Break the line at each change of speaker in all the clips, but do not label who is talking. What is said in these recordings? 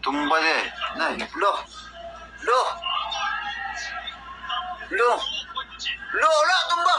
Tumba de. Nay, lo. Lo. Lo. Lo, tumba.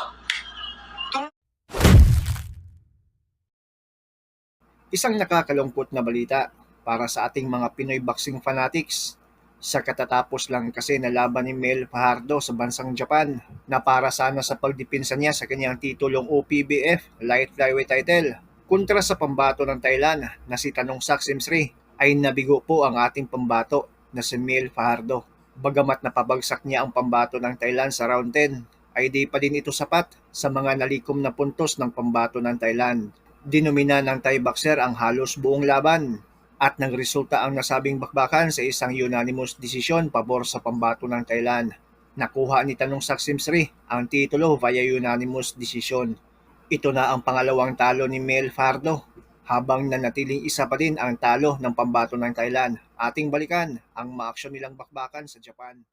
Isang nakakalungkot na balita para sa ating mga Pinoy boxing fanatics. Sa katatapos lang kasi na laban ni Mel Fajardo sa bansang Japan na para sana sa pagdipinsa niya sa kanyang titulong OPBF Light Flyweight title kontra sa pambato ng Thailand na si Tanong Saksimsri ay nabigo po ang ating pambato na si Mel Fajardo. Bagamat napabagsak niya ang pambato ng Thailand sa round 10 ay di pa din ito sapat sa mga nalikom na puntos ng pambato ng Thailand. Dinomina ng Thai boxer ang halos buong laban at nagresulta ang nasabing bakbakan sa isang unanimous desisyon pabor sa pambato ng Thailand. Nakuha ni Tanong Saksimsri ang titulo via unanimous decision. Ito na ang pangalawang talo ni Mel Fajardo habang nanatiling isa pa din ang talo ng pambato ng Thailand. Ating balikan ang maaksyon nilang bakbakan sa Japan.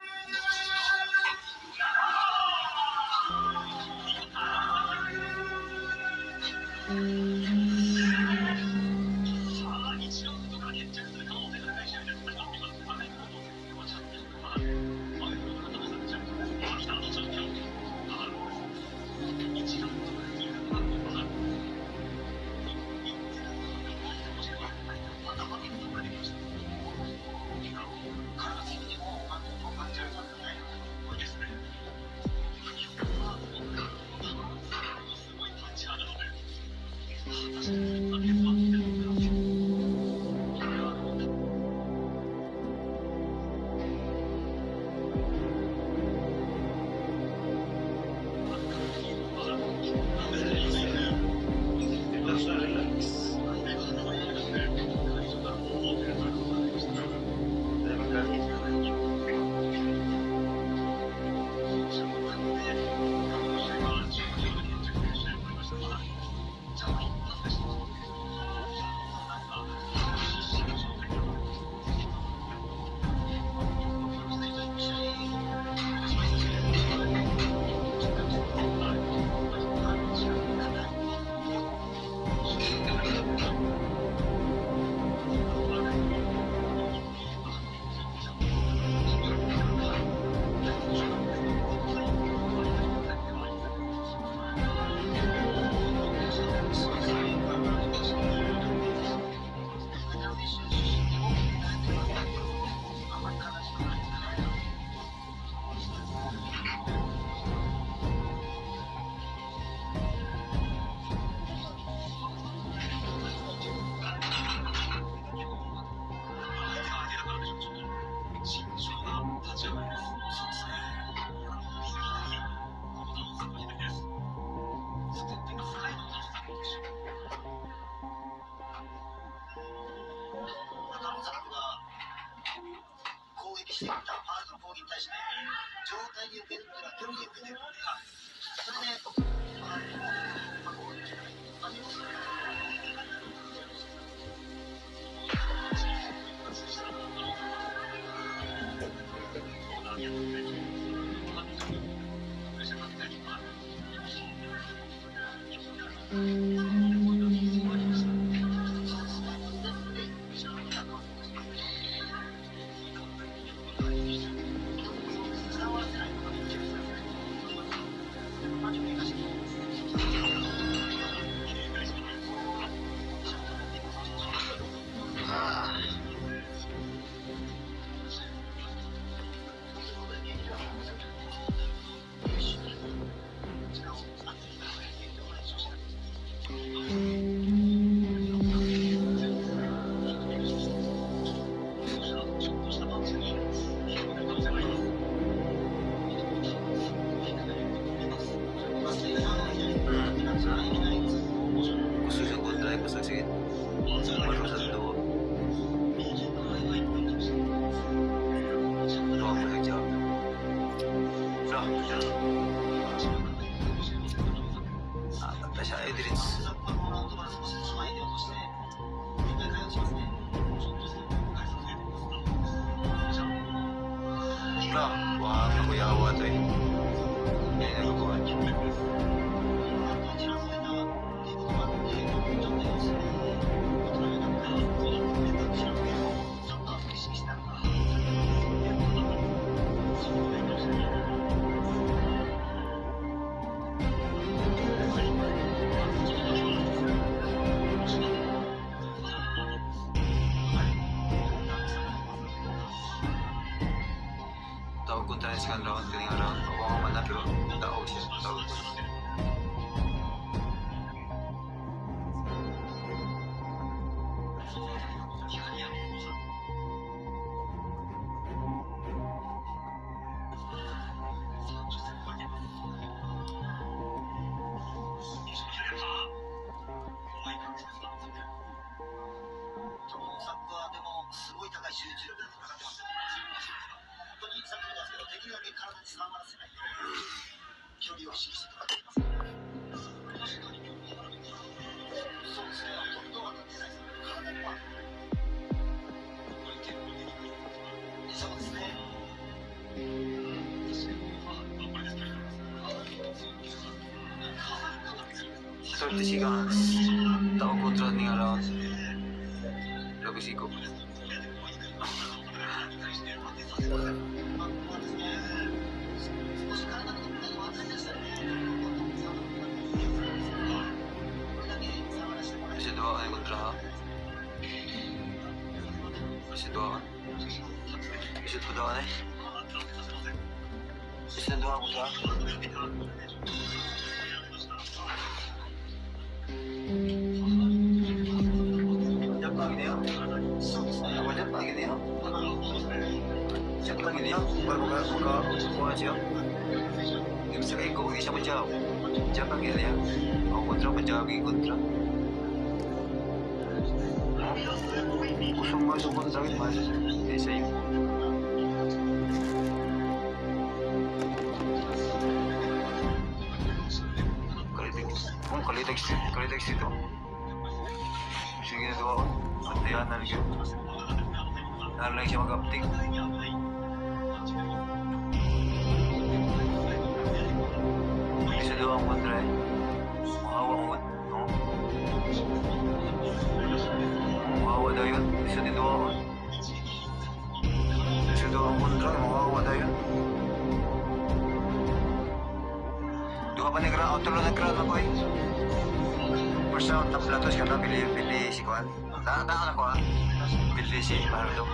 Wah, ako yawa to eh. Hindi nagagawa niyo. punta na sa round, kaning round. Ako ang mana, pero tao siya. Tao ko. Swerte siya ka. Tao kontra ni around. Labis iko. Kasi dua ka ni kontra ha. Kasi dua ka. Kasi dua ka na eh. Kasi dua ka kontra. Siap lagi dia. Apa siap lagi dia? Siap lagi dia. Baru buka buka siap. Dia bisa kayak kau bisa menjawab. Siap lagi dia. Kau kontra menjawab kontra. Kusung masuk pun sakit mas. Jadi saya. Kali teks itu. Sige na doon. Patayan na rin. Naroon lang siya mag-upting. Isa doon ang kontra eh. Mahawa mo. No? Mahawa daw yun. Isa din doon. Isa doon ang kontra. Mahawa daw yun. Duha pa ni ground. Tulo na ground ako eh. First round, top latos ka na, pili si Kuan. Tahan ako ha. Pili si Pardo.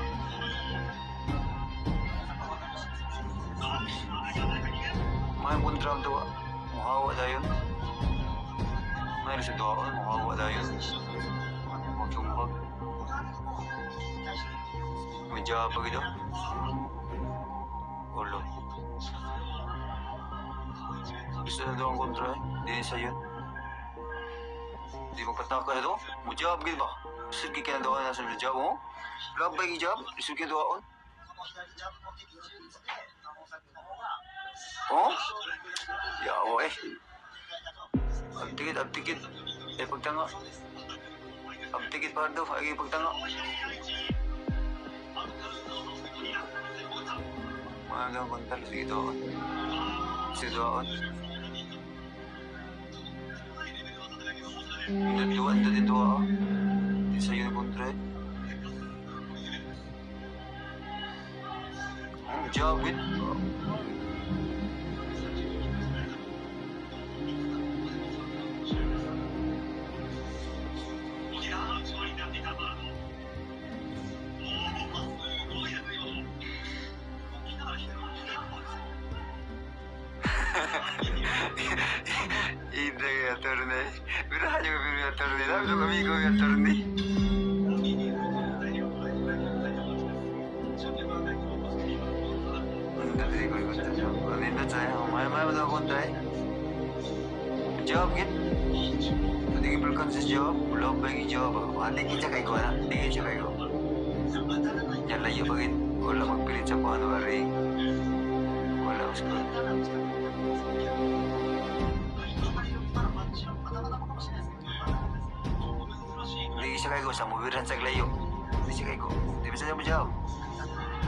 May pun round to. Muhawa na yun. May rin doon, muhawa na yun. Magsumbag. May jawab pa gito. Ulo. Gusto na doon kontra eh. Hindi sa yun. Di magpataka na ito. Mujab gid ba? Sige ka na doon na sa mujab mo. Labay hijab. Sige doon. Oh? Yawa eh. Abtikit. Eh pagtanga. Abtikit pa daw. Ay pagtanga. Mga gang kontal. Sige doon. Sige doon. Dua dua. Di sa'yo na kontra eh. Job it. Hindi yung attorney. Birahan yung attorney. Dami yung amigo yung attorney. Dati ko yung kontra siya. Nindot sa'yo. Maya mo daw kontra eh. Job git. Hindi yung pagkonsist job. Love ba yung job? Hindi kita kayo na. Hindi kita kayo. Yan lang yung bagay. Wala magpilit sa kung ano ba rin. Wala ko sa Hindi siya kayo sa mobiran sa glayo. Hindi siya kayo. Hindi bisa siya majawab.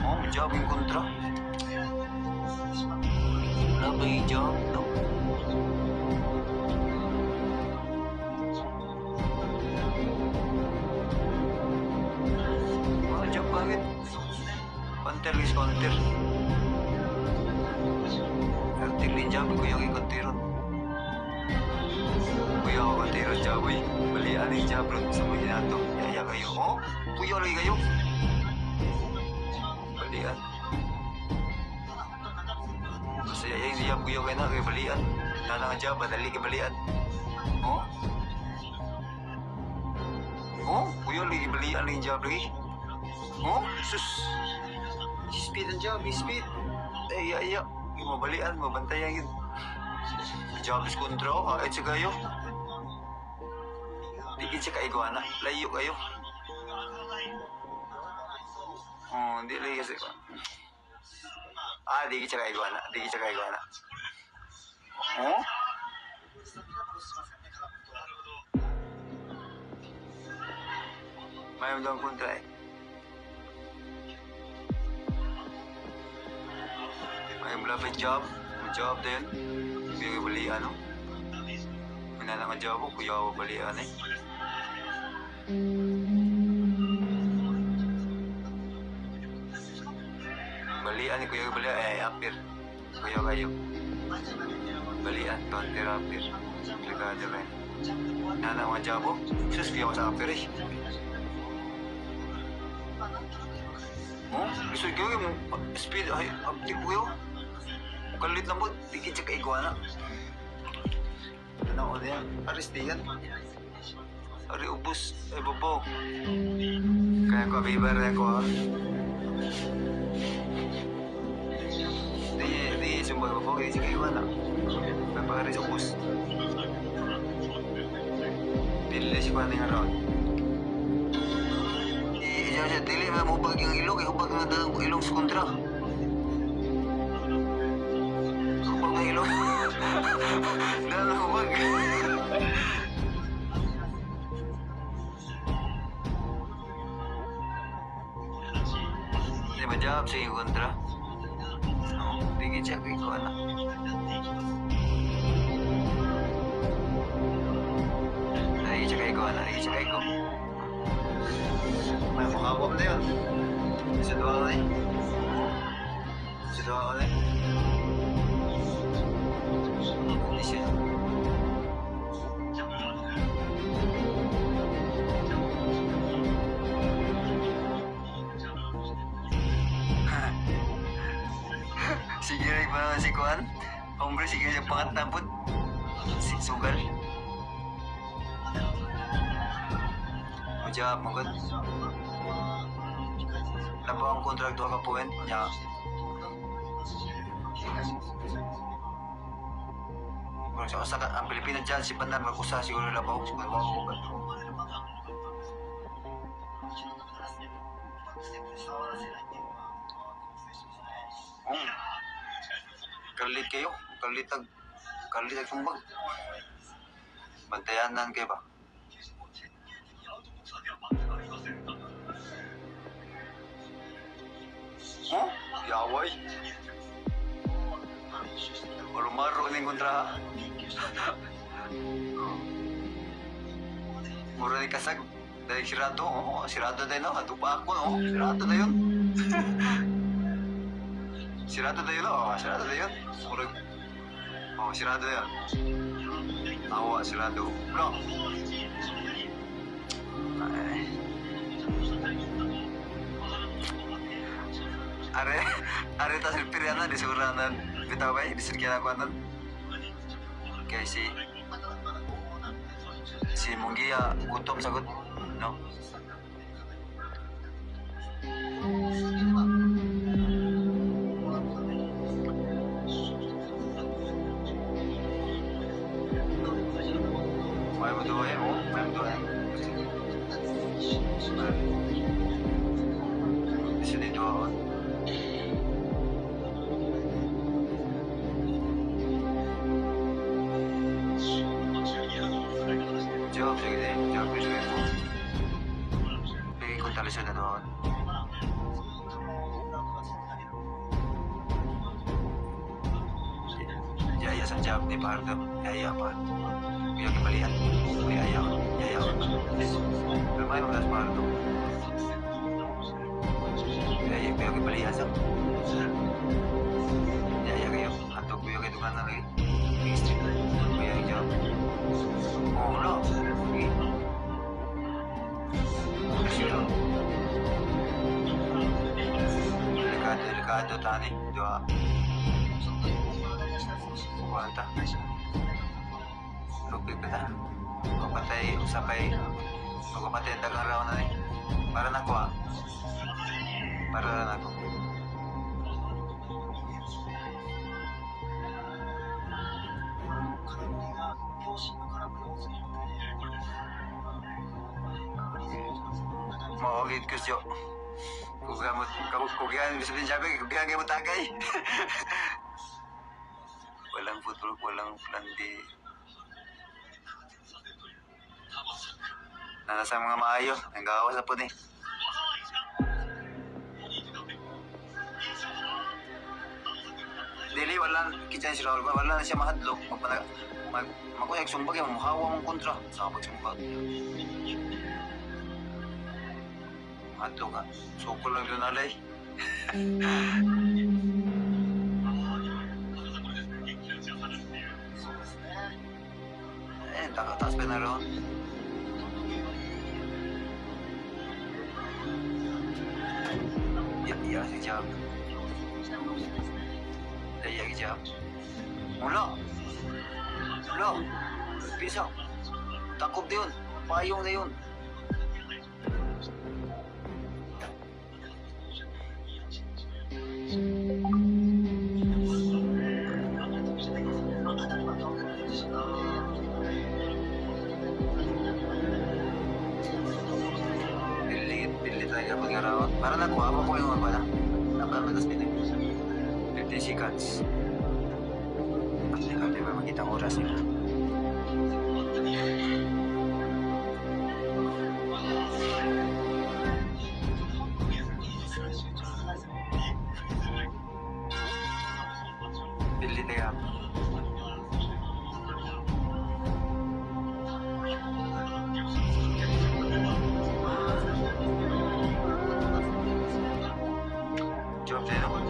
Oh, majawab yung kontra. Wala ba yung jawab? No. Oh, jawab bakit? Counter guys, counter. Tingin jawab ko yung ikontiron. Kuya ako tiro jaboy. Balian yung jabrot sa mga nato. Yaya kayo. Oh, puyo lagi kayo. Balian. Saya yung job kuya kayo na kay balian. Nana nga job, dali kay balian. Oh? Oh? Kuya, lagi balian yung job lagi. Oh? Sus. Speed ang job, speed. Ay, ay, ay. Yung mabalian, mabantayan yun. Job is control, kahit siya kayo. Digit siya kaiguana, layo kayo. Oh, hindi lagi kasi. Digit siya kaiguana, digit siya kaiguana. Oh? Mayroon daw kontra eh. May malapit job din. Kuya bali ano? Minana nga job ko, kuya bali ano eh. Balian ni kuya bali apir. Kuya kayo. Balian, tonter apir. Ligado rin. Minana nga job ko, sus kuya ko sa apir eh. Oh, gusto ko yung speed ay uptick ko yun. Kalit na mo, tikit siya kaiguana. Ano ko niya? Aristiyan. Ari ubus, ay bobo. Kaya ko, bibar na ko ha. Di sumbag bobo, kaya siya kaiguana. May pag-aris ubus. Dili siya pa nga ron. Siya dili na mo pag yung ilog, hubag na dalang ilog sa kontra. Hubag na ilog. Dalang hubag. Hindi ma-job sa yung kontra. Tingin siya kay ko anak. Tingin siya kay ko anak, tingin siya kay ko. May makawap na yun. Isa doa ka eh. Isa doa ka eh. Hindi siya. Sige rin pa si Kuan. Hombre, sige siya pangat napot. Si Sugar. Majab, magod. Lapo ang kontrakto ka po niya. Kung sa ang Pilipinas dyan, si Pandan magkusa siguro labaw. Siguro ako ba? Kalit kayo. Kalit sumbag. Bantayanan kayo ba? Oh, yaway. Maro-maro ning kontra. Mura ni kasag. Dahil sirado. Oh, sirado tayo no. Ato pa ako no. Sirado tayo yun. Sirado tayo no. Oh, sirado tayo yun. Murag. Oh, sirado yun. Awa, sirado. Bro. Ay. Are tas pilihan di suranan bitaw ba di sirkyan ako anan kay si Munggia gutom sagot no may mo doon mo may mo doon sini doon Jawab sige, jawab sige mo. Bigay ko talisod na doon. Yaya sa jawab ni Pardo. Yaya pa. Kuya kibalian. Yaya. Yaya. Lumay mo las Pardo. Yaya kuya kibalian sa. Yaya kayo. Ato kuya kayo tukan na lagi. Kuya yung jawab. Oh no. Delikado tani. Dua. Kuwanta. Lupit pa ta. Kapatay, usapay. Kapatay ang dagang raw na eh. Para na ko ah. Para na ako. Maugit ko siyo. Kugihan, gusto din sabi, kugihan kayo mo tagay. Walang football, walang plan B. Nasa mga maayo, ang gawa sa po ni. Dili, walang kitchen si Raul, wala na siya mahadlok. Magkuyag sumbag yung muhawa mong kontra sa pagsumbag. Mahadlok ka, sukol lang doon alay. Takas pa na ron. Iya si Jam. Iya si Jam. Mula. Pisang. Takop na yun. Payong na yun. Para nakuha mo ko yung wala. Napamatas pinag 15 seconds. Hindi ba makita ang oras nila? Pili na yan. Jawab saya naman.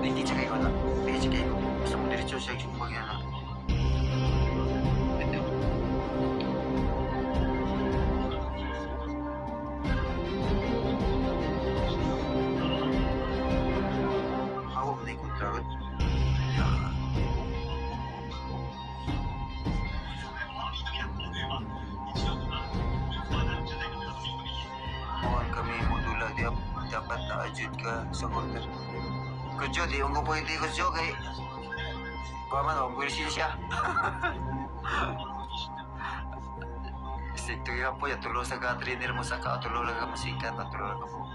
Hindi cakay ko na. Hindi cakay ko. Gusto mo diretso siya yung bagyan na. Hawak na yung kontragod. Mawan kami modula di dapat na-adjud ka sa corner. Kudyo, di yung ko pwede kudyo kay kuwaman ako, pwede siya. Isik to yung po, tulo sa ka-trainer mo sa ka, tulo lang ka masikat, tulo lang ka po.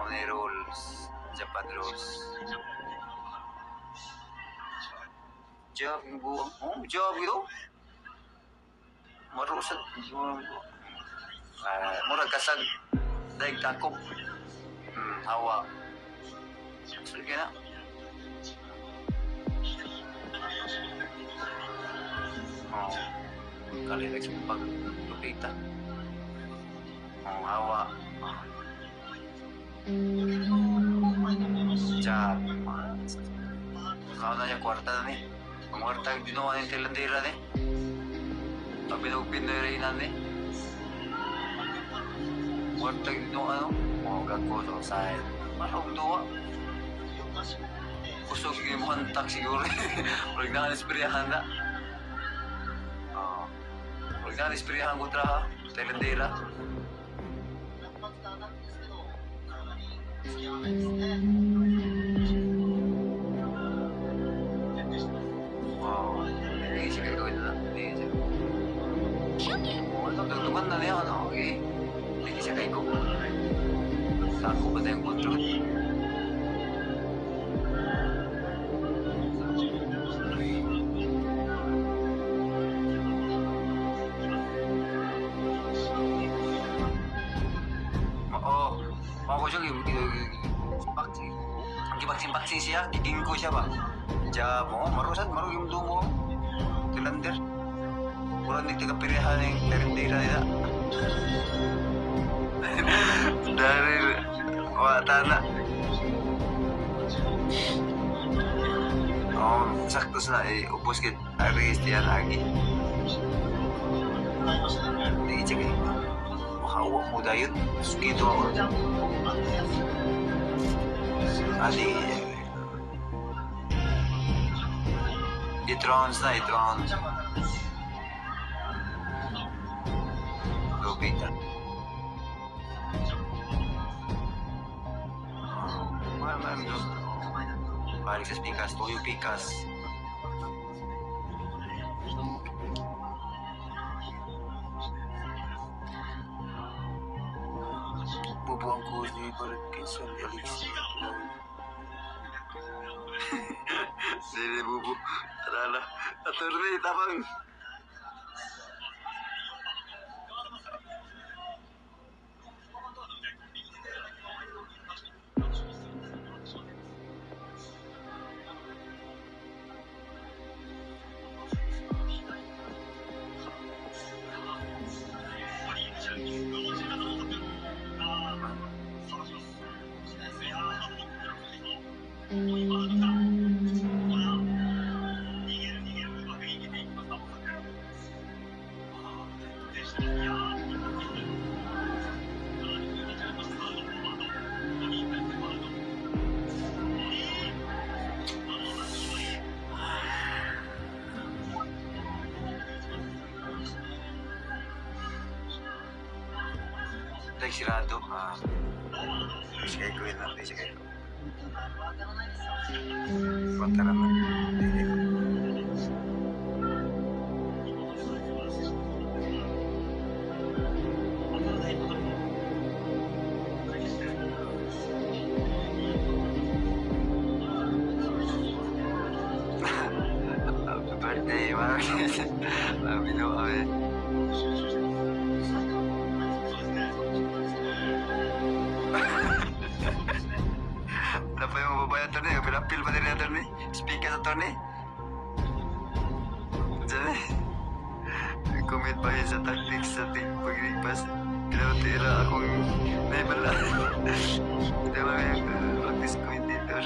Mga rules, Japan rules. Job, yung buwang. Oh, job ito. Marusad. Murag kasag. Daig takop. Hawa. Sige na. Oh. Kalilag sa paglupita. Oh, hawa. Chat. Kau na niya kwarta na ni. Ang kwarta yung ginawa ng tilandira ni. Pinupin na rin na ni. Kwarta yung ginawa ano. Oh, gagko sa side. Marong duwa. Kusog yung mantak siguro. Huwag na kanispriyahan na. Huwag na kanispriyahan ko tra ha. Tilandira. Wow. Hindi siya gagawin na. Hindi siya. Tugtugan na niya, ano? Okay. Hindi siya kayo. Tako ba na yung control? Ako siya, gibaksin siya, giging ko siya ba? Diya mo, marusad, yung dumo. Tilander. Kurang di tiga pilihan yung terindira nila. Dari, wata na. Oh, sakto na upos kit aris diyan lagi. Hindi cek hawak mo dayon. Gitu ako. Adi. 8 rounds na, 8 rounds. Lupit na. Balik sa pikas, tuyo pikas. Bubuang ko ni Parkinson, Alex. Sini bubu, ala, attorney, tabang. Sirado. Sige ko yun natin. Sige ko. Punta naman. Happy birthday, Marcus. Happy no kami. Apa yung babae ito niya? Pinapil pa din ito niya? Speaker ito niya? Diyan eh. Comment pa yun sa tactics sa ating pagligpas. Pinatira akong naibala. Ito lang yung practice commentator.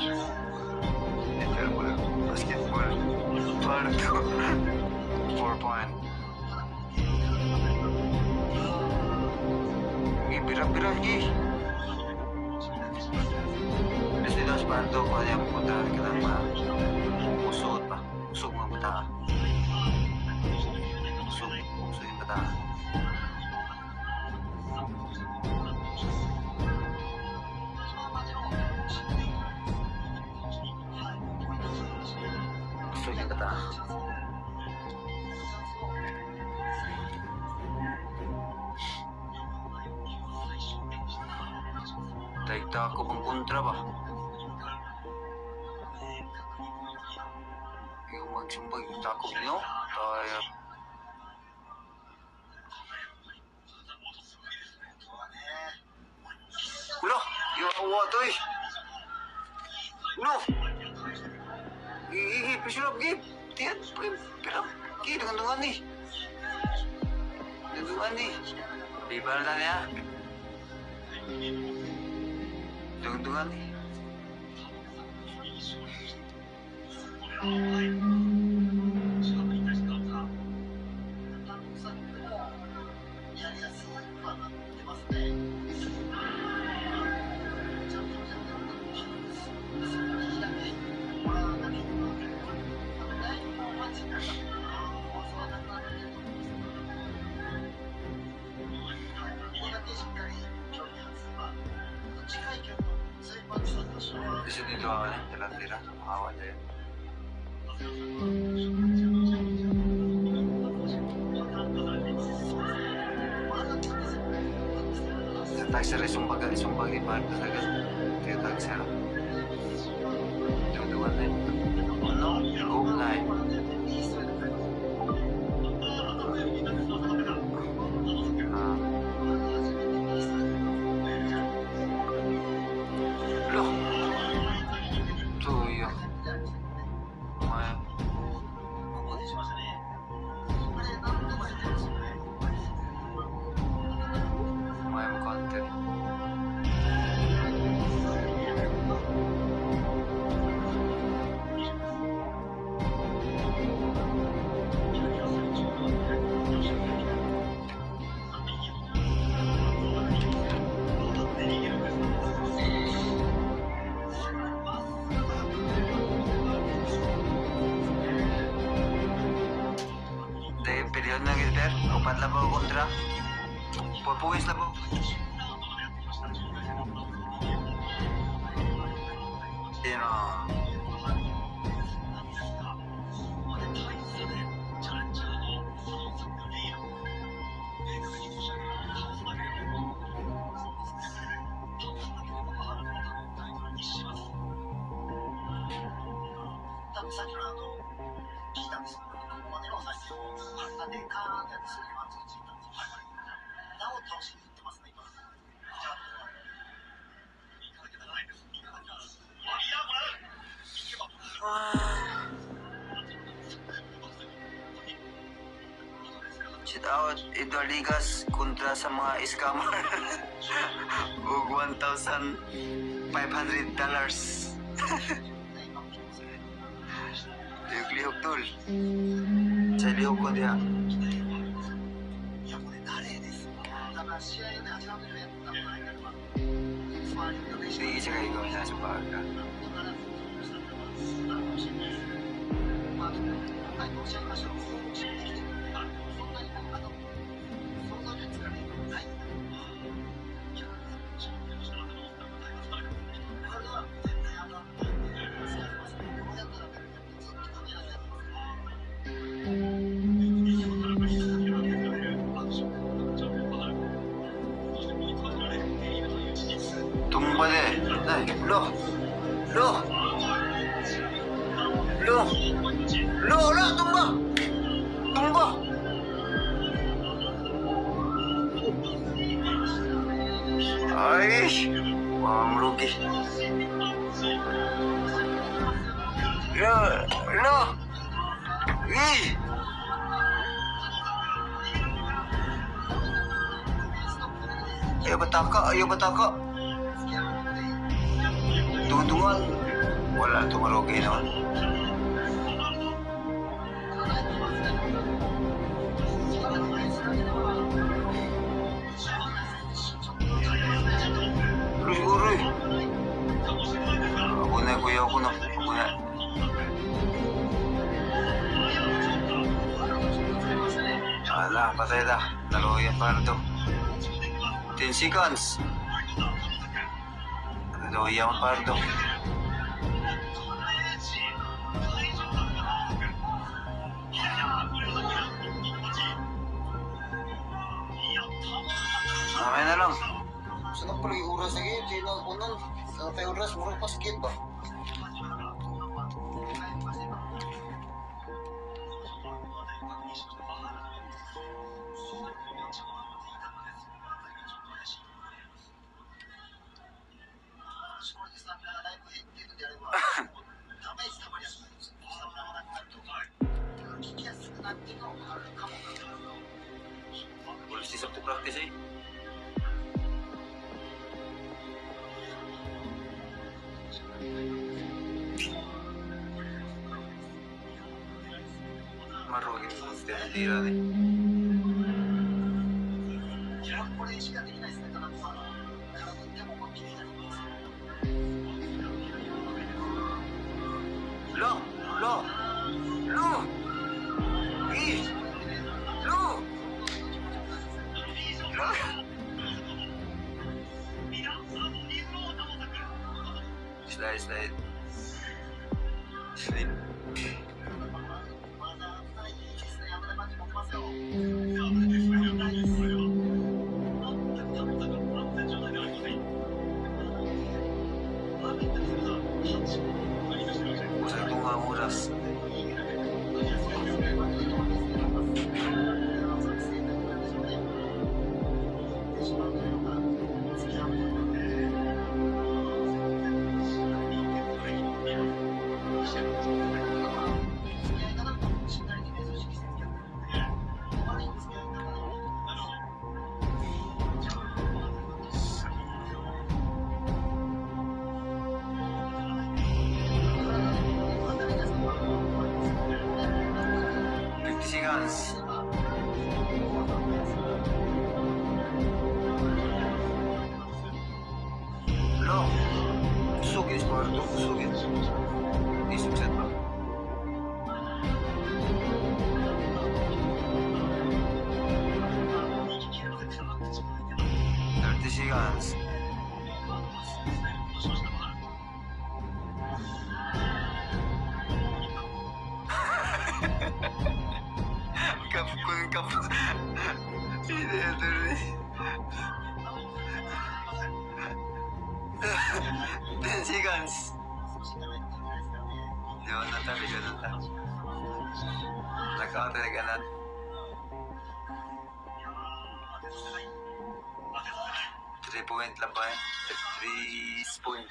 Ito yung basketball. Parto. 4 point. Pira-pira lagi. Tapos parto ko niya pupunta ka ng mga usod pa. Usog mga bata. Usog yung bata. Usog yung bata. Taigta ako pang kontra ba? Yung magsumbag yung takot niyo, tayo. Ulo! Yung awa to eh! Ulo! Pisulap, gip! Tiyan, pirap! Dungan-dungan eh! Dungan eh! Biba na tayo niya! Dungan-dungan eh! Gusto dito ako na, talang-tira, makawa na yun. Tagsara sumbag di pa talaga. Kaya tagsara. Duduan na yun. Ano? Go na yun. Loh. Tuyo. May content. Saan na gitar? Upat lang ba kontra? Pupuwis lang ba? Sino? Shout out Edward Ligas kontra sa mga scammer. Ug $1,500. Lihok tol. Sa lihok ko diha. Sige siya kayo gawin sa pagka. Tumba deh. Ay, loh. Loh. Loh. Loh, lah, tumba. Tumba. Ay, wah, merugi. Loh, loh. Ih. Ayo betaka. Tungtungan. Wala, tumarogi naman. Uy. Ako na, kuya, ako na. Ala, patay na. Nalo yung pardo. 10 seconds. Nalo yung pardo. Mamaya na lang. Saan pala yung oras lagi? Hindi na ako nun. Saan tayo oras? Murang paskit ba? Boleh sih Sabtu praktis eh. Marugin mo tira nih. Loh. Ih. Loh. Slide. Usah tunggu oras. Loh, sugis baru sugis. Di sukses bang. Kapun kapun. Hindi na tuloy. 10 seconds. Yun, natabi ka na. Nag-out talaga na. Three point lang ba eh? 3 point.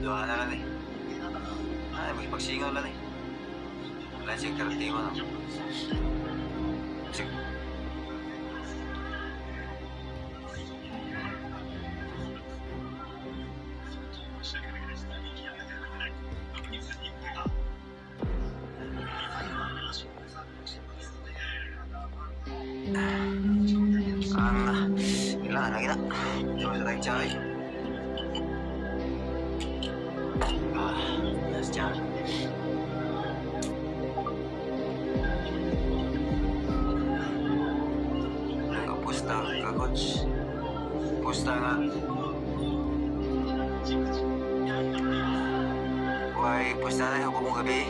Doa na lang eh. Ay, may pagsingaw lang eh. Wala siyang karatiwa no. Sige. Kailangan lagi na. Coba sa cari. Let's cari. Nakapusta ka, coach. Pusta nga. Why, pusta na yung mong gabi.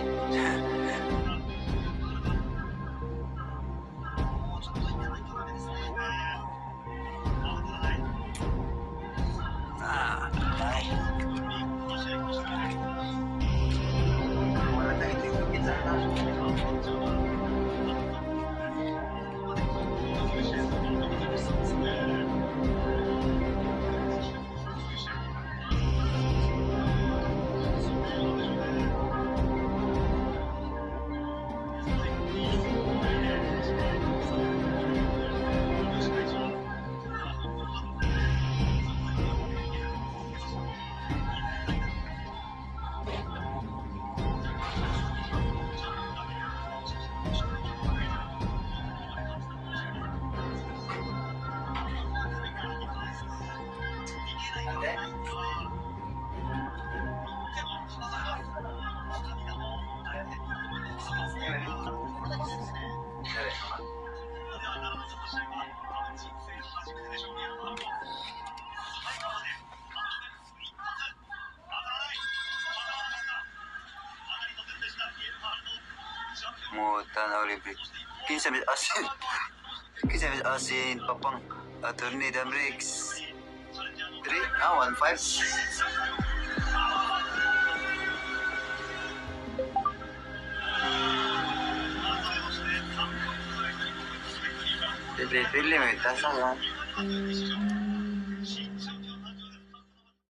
Muta na Olympic. Kinsa mit asin papang attorney Damrix. 1-5. Pili may tasa lang.